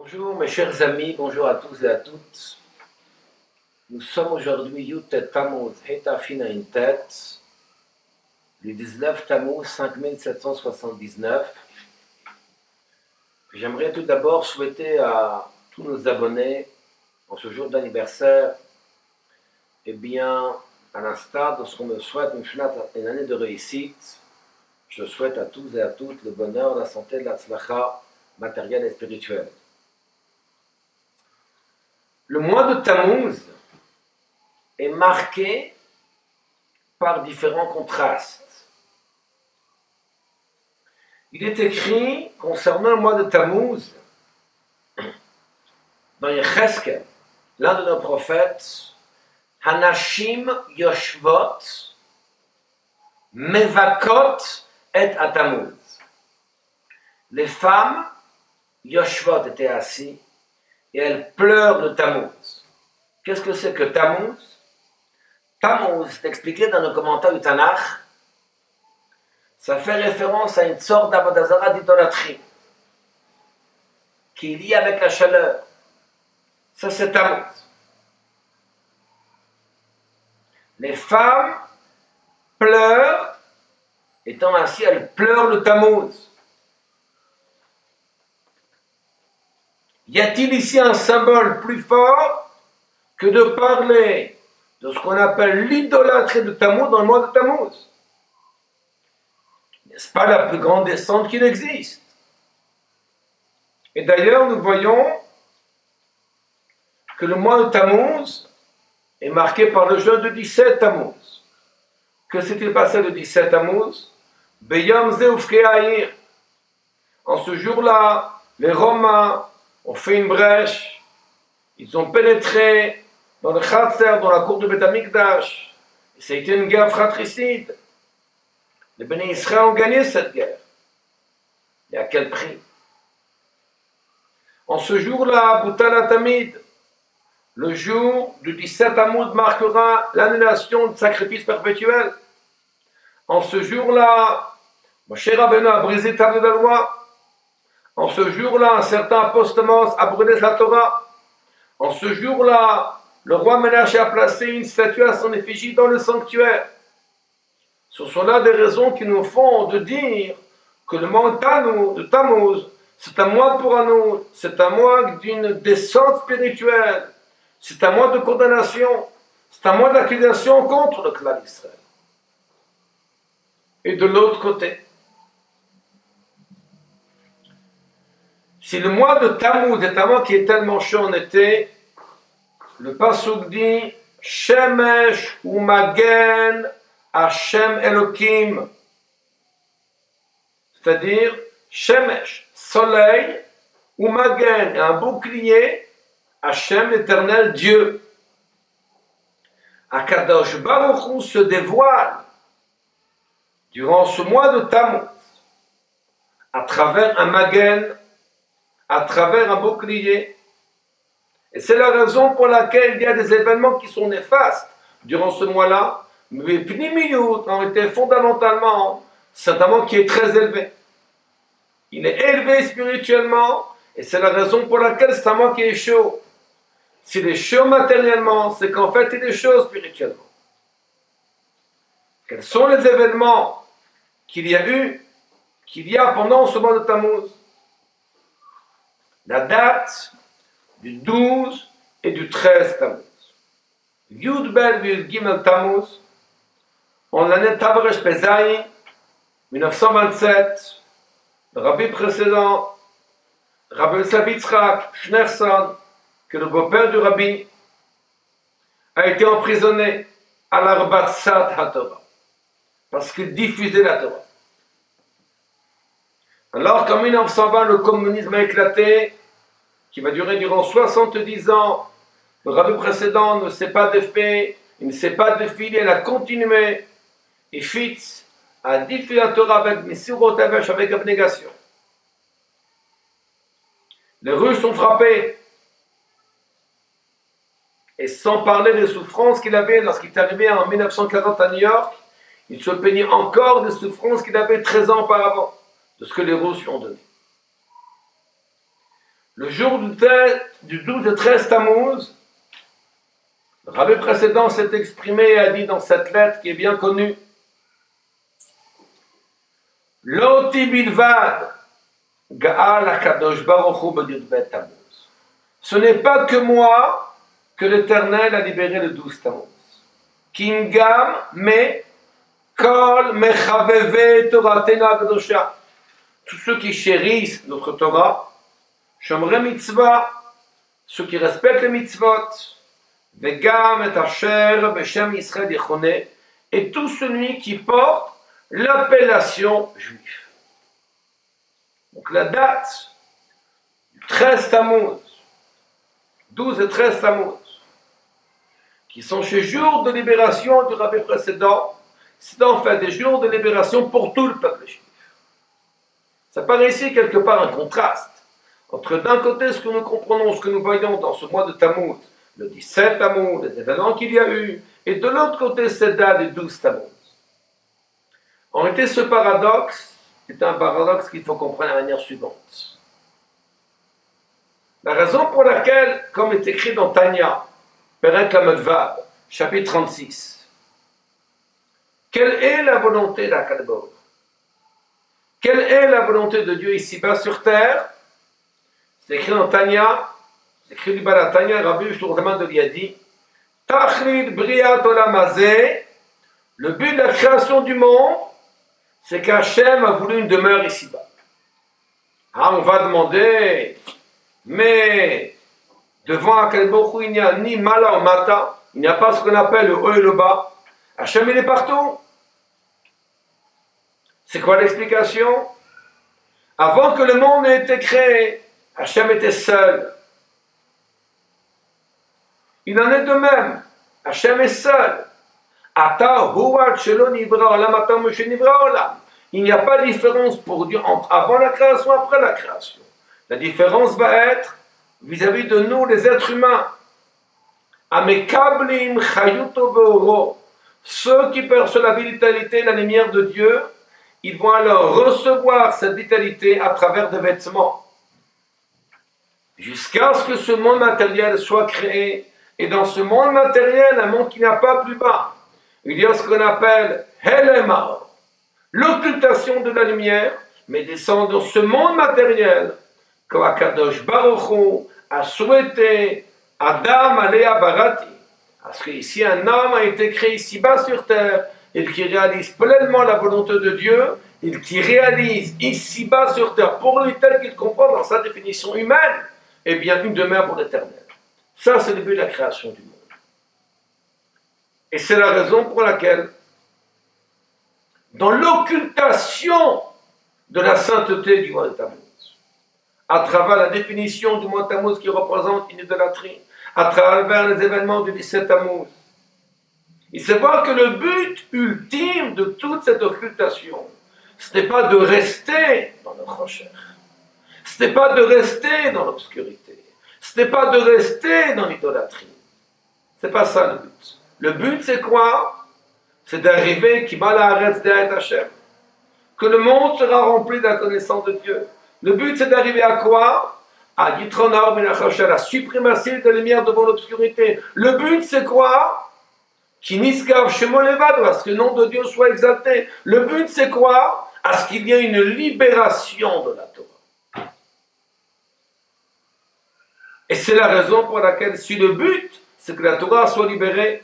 Bonjour mes chers amis, bonjour à tous et à toutes. Nous sommes aujourd'hui Yutet Tammuz Hetafin Intet, le 19 Tammuz 5779. J'aimerais tout d'abord souhaiter à tous nos abonnés, en ce jour d'anniversaire, eh bien, à l'instar de ce qu'on me souhaite, une année de réussite, je souhaite à tous et à toutes le bonheur, la santé, la tzlacha matérielle et spirituelle. Le mois de Tammuz est marqué par différents contrastes. Il est écrit concernant le mois de Tammuz, dans Yecheskel, l'un de nos prophètes, Hanashim Yoshvot Mevakot et Tammuz. Les femmes, Yoshvot étaient assis, et elles pleurent le Tammuz. Qu'est-ce que c'est que Tammuz? Tammuz, c'est expliqué dans le commentaire du Tanakh, ça fait référence à une sorte d'avodazara d'idolâtrie qui est liée avec la chaleur. Ça, c'est Tammuz. Les femmes pleurent, étant ainsi, elles pleurent le Tammuz. Y a-t-il ici un symbole plus fort que de parler de ce qu'on appelle l'idolâtrie de Tammuz dans le mois de Tammuz? N'est-ce pas la plus grande descente qu'il existe? Et d'ailleurs, nous voyons que le mois de Tammuz est marqué par le jeûne de 17 Tammuz. Que s'est-il passé le 17 Tammuz? Beyam Ze Ufkeaïr. En ce jour-là, les Romains ont fait une brèche, ils ont pénétré dans le Khatser, dans la cour de Beth Amikdash. Ça a été une guerre fratricide. Les Béné Israël ont gagné cette guerre. Et à quel prix? En ce jour-là, Boutal Tamid, le jour du 17 Tammuz marquera l'annulation du sacrifice perpétuel. En ce jour-là, Moshe Rabbeinu a brisé table de la loi. En ce jour-là, un certain apostolos a brûlé la Torah. En ce jour-là, le roi Ménaché a placé une statue à son effigie dans le sanctuaire. Ce sont là des raisons qui nous font de dire que le mois de Tammuz, c'est un mois pour nous, c'est un mois d'une descente spirituelle, c'est un mois de condamnation, c'est un mois d'accusation contre le clan d'Israël. Et de l'autre côté, si le mois de Tammuz est un mois qui est tellement chaud en été, le pasuk dit Shemesh umagen Hashem Elokim, c'est-à-dire Shemesh, soleil, umagen, un bouclier, Hashem l'éternel Dieu. Akadosh Baruch Hu se dévoile durant ce mois de Tammuz à travers un magen, à travers un bouclier. Et c'est la raison pour laquelle il y a des événements qui sont néfastes durant ce mois-là, mais Pnimiyut, en réalité, fondamentalement, c'est un mois qui est très élevé. Il est élevé spirituellement, et c'est la raison pour laquelle c'est un mois qui est chaud. S'il est chaud matériellement, c'est qu'en fait, il est chaud spirituellement. Quels sont les événements qu'il y a pendant ce mois de Tammuz? La date du 12 et du 13 Tammuz. Yud Bet Yud Gimel Tammuz, en l'année Tavresh Pezaï, 1927, le rabbi précédent, Rabbi Yosef Yitzchak Schneerson, que le beau-père du rabbi, a été emprisonné à l'Arbatsat HaTorah, parce qu'il diffusait la Torah. Alors qu'en 1920, le communisme a éclaté, qui va durer durant 70 ans, le rabbi précédent ne s'est pas défait, il ne s'est pas défilé, il a continué, et Fitz a diffusé la Torah avec Messirot Avesh, avec abnégation. Les Russes ont frappé, et sans parler des souffrances qu'il avait lorsqu'il est arrivé en 1940 à New York, il se plaignait encore des souffrances qu'il avait 13 ans auparavant, de ce que les Russes lui ont donné. Le jour du 12 et 13 Tammuz, le rabbin précédent s'est exprimé et a dit dans cette lettre qui est bien connue, Loti bilvad ga'al hakadosh baruch hu b'yud-bet Tammuz. Ce n'est pas que moi que l'Éternel a libéré le 12 Tammuz. Kingam me kol mechaveve toratena kadosha. Tous ceux qui chérissent notre Torah, shomrei mitzvah, ceux qui respectent les mitzvot, vegam et asher b'shem Yisrael yichoneh, et tout celui qui porte l'appellation juif. Donc la date du 13 Tammuz, 12 et 13 Tammuz, qui sont ces jours de libération du rabbin précédent, c'est en fait des jours de libération pour tout le peuple juif. Ça paraît ici quelque part un contraste entre d'un côté ce que nous comprenons, ce que nous voyons dans ce mois de Tammuz, le 17 Tammuz, les événements qu'il y a eu, et de l'autre côté cette date du 12 Tammuz. En réalité, ce paradoxe est un paradoxe qu'il faut comprendre de la manière suivante. La raison pour laquelle, comme est écrit dans Tanya, Perek Lamedvav, chapitre 36, quelle est la volonté d'Akadosh Baruch Hu? Quelle est la volonté de Dieu ici-bas sur terre? C'est écrit dans Tanya, c'est écrit du Baal Tanya, Rabbi Shlomo de Liadi, Tachlit Briat Olam Hazeh, le but de la création du monde, c'est qu'Hachem a voulu une demeure ici-bas. Ah, on va demander, mais devant Akadosh Baruch Hu, il n'y a ni Mala ou Mata, il n'y a pas ce qu'on appelle le haut et le bas. Hachem, il est partout. C'est quoi l'explication? Avant que le monde ait été créé, Hachem était seul. Il en est de même. Hachem est seul. Il n'y a pas de différence pour Dieu entre avant la création et après la création. La différence va être vis-à-vis de nous, les êtres humains. Ceux qui perçoivent la vitalité et la lumière de Dieu, ils vont alors recevoir cette vitalité à travers des vêtements. Jusqu'à ce que ce monde matériel soit créé. Et dans ce monde matériel, un monde qui n'a pas plus bas, il y a ce qu'on appelle Helema, l'occultation de la lumière, mais descend dans ce monde matériel que Akadosh Baruch Hu a souhaité Adam Alea Barati. Parce qu'ici, un homme a été créé ici-bas sur terre, et qui réalise pleinement la volonté de Dieu, et qui réalise ici-bas sur terre, pour lui tel qu'il comprend dans sa définition humaine, eh bien, une demeure pour l'éternel. Ça, c'est le but de la création du monde. Et c'est la raison pour laquelle, dans l'occultation de la sainteté du mois de Tammuz, à travers la définition du mois de Tammuz qui représente une idolâtrie, à travers les événements du 17 Tammuz, il faut voir que le but ultime de toute cette occultation, ce n'est pas de rester dans le rocher, ce n'est pas de rester dans l'obscurité, ce n'est pas de rester dans l'idolâtrie. Ce n'est pas ça le but. Le but, c'est quoi? C'est d'arriver, que le monde sera rempli de la connaissance de Dieu. Le but, c'est d'arriver à quoi? À la suprématie de la lumière devant l'obscurité. Le but, c'est quoi? À ce que le nom de Dieu soit exalté. Le but, c'est quoi? À ce qu'il y ait une libération de la Torah. Et c'est la raison pour laquelle, si le but, c'est que la Torah soit libérée,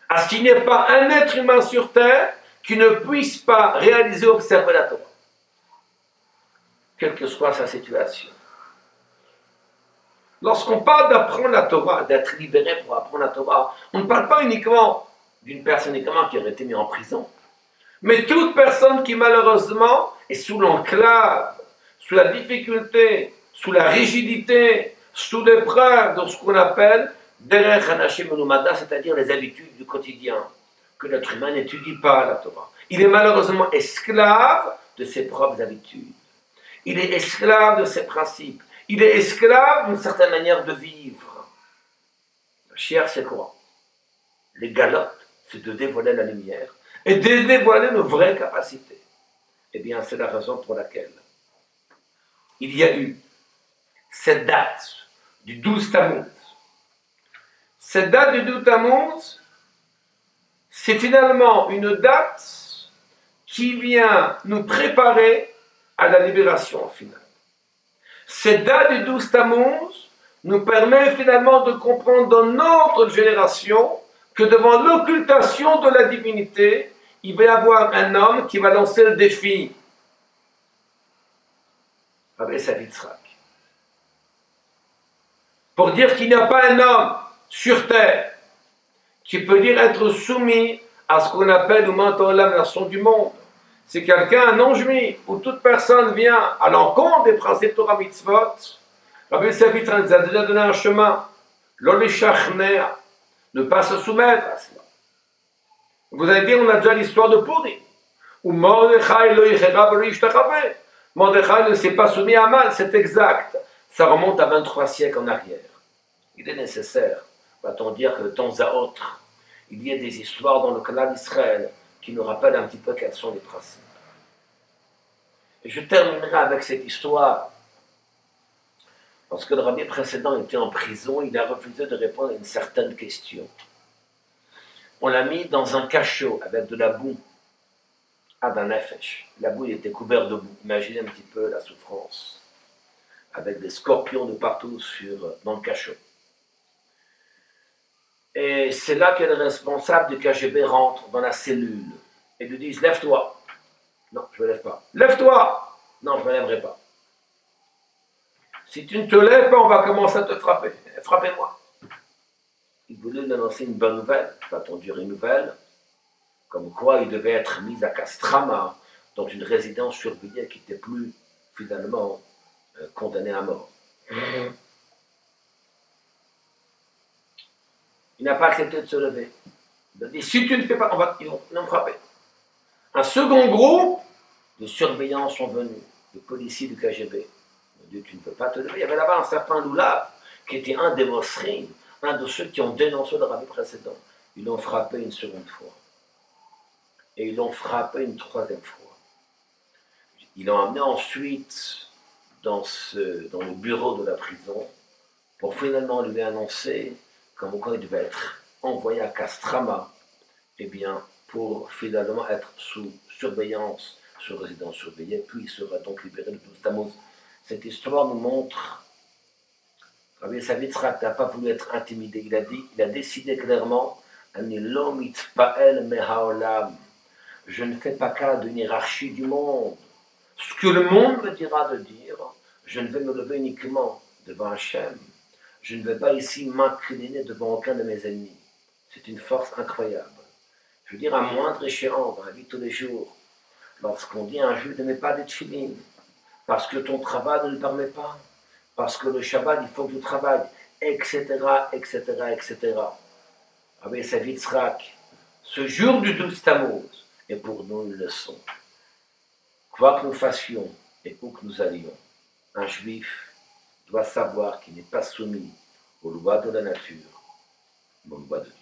à ce qu'il n'y ait pas un être humain sur terre qui ne puisse pas réaliser, observer la Torah, quelle que soit sa situation. Lorsqu'on parle d'apprendre la Torah, d'être libéré pour apprendre la Torah, on ne parle pas uniquement d'une personne uniquement qui aurait été mise en prison, mais toute personne qui malheureusement est sous l'enclave, sous la difficulté, sous la rigidité, sous l'épreuve de ce qu'on appelle derech hanashim menumada, c'est-à-dire les habitudes du quotidien, que l'être humain n'étudie pas la Torah. Il est malheureusement esclave de ses propres habitudes. Il est esclave de ses principes. Il est esclave d'une certaine manière de vivre. La chair, c'est quoi? Les galottes, c'est de dévoiler la lumière et de dévoiler nos vraies capacités. Eh bien, c'est la raison pour laquelle il y a eu cette date du 12 Tammuz. Cette date du 12 Tammuz, c'est finalement une date qui vient nous préparer à la libération finale. Cette date du 12 Tammuz nous permet finalement de comprendre dans notre génération que devant l'occultation de la divinité, il va y avoir un homme qui va lancer le défi. Rabbi Esav Yitzhak. Pour dire qu'il n'y a pas un homme sur terre qui peut dire être soumis à ce qu'on appelle la nation du monde. C'est quelqu'un, un non-juif, où toute personne vient à l'encontre des principes Torah Mitzvot. Rabbi Esav Yitzhak nous a déjà donné un chemin. L'olishachnea, ne pas se soumettre à cela. Vous allez dire, on a déjà l'histoire de Purim, où Mordechai lo yichera v'lo yishtachave. Mordechai ne s'est pas soumis à mal, c'est exact. Ça remonte à 23 siècles en arrière. Il est nécessaire, va-t-on dire, que de temps à autre, il y ait des histoires dans le clan d'Israël qui nous rappellent un petit peu quels sont les principes. Et je terminerai avec cette histoire. Parce que le rabbi précédent était en prison, il a refusé de répondre à une certaine question. On l'a mis dans un cachot avec de la boue. Adam Nefesh. La boue était couverte de boue. Imaginez un petit peu la souffrance. Avec des scorpions de partout dans le cachot. Et c'est là que le responsable du KGB rentre dans la cellule et lui dit « Lève-toi ». Non, je ne me lève pas. « Lève-toi ». Non, je ne me lèverai pas. Si tu ne te lèves pas, on va commencer à te frapper. Frappez-moi. Il voulait lui annoncer une bonne nouvelle, va-t-on dire une nouvelle, comme quoi il devait être mis à Castrama, dans une résidence surveillée qui n'était plus finalement condamné à mort. Il n'a pas accepté de se lever. Il a dit, si tu ne fais pas, ils vont me frapper. Un second groupe de surveillants sont venus, de policiers du KGB. Il a dit, tu ne peux pas te lever. Il y avait là-bas un certain Loulav, qui était un des Mosrim, un de ceux qui ont dénoncé le rabbi précédent. Ils l'ont frappé une seconde fois. Et ils l'ont frappé une troisième fois. Ils l'ont amené ensuite dans le bureau de la prison pour finalement lui annoncer comme quoi il devait être envoyé à Castrama, eh bien, pour finalement être sous surveillance, sous résidence surveillée, puis il sera donc libéré le 12 Tammuz. Cette histoire nous montre, Rabbi Esav Yitzhak n'a pas voulu être intimidé, il a décidé clairement, Ani lo mitpa'el mehaolam, je ne fais pas cas d'une hiérarchie du monde. Ce que le monde me dira de dire, je ne vais me lever uniquement devant Hachem. Je ne vais pas ici m'incliner devant aucun de mes ennemis. C'est une force incroyable. Je veux dire, à moindre échéance, dans la vie de tous les jours, lorsqu'on dit à un juif ne mets pas des tefilines, parce que ton travail ne le permet pas, parce que le Shabbat, il faut que tu travailles, etc., etc., etc. Rabbi Esav Yitzhak, ce jour du 12 Tammuz est pour nous une leçon. Quoi que nous fassions et où que nous allions, un juif doit savoir qu'il n'est pas soumis aux lois de la nature, mais aux lois de Dieu.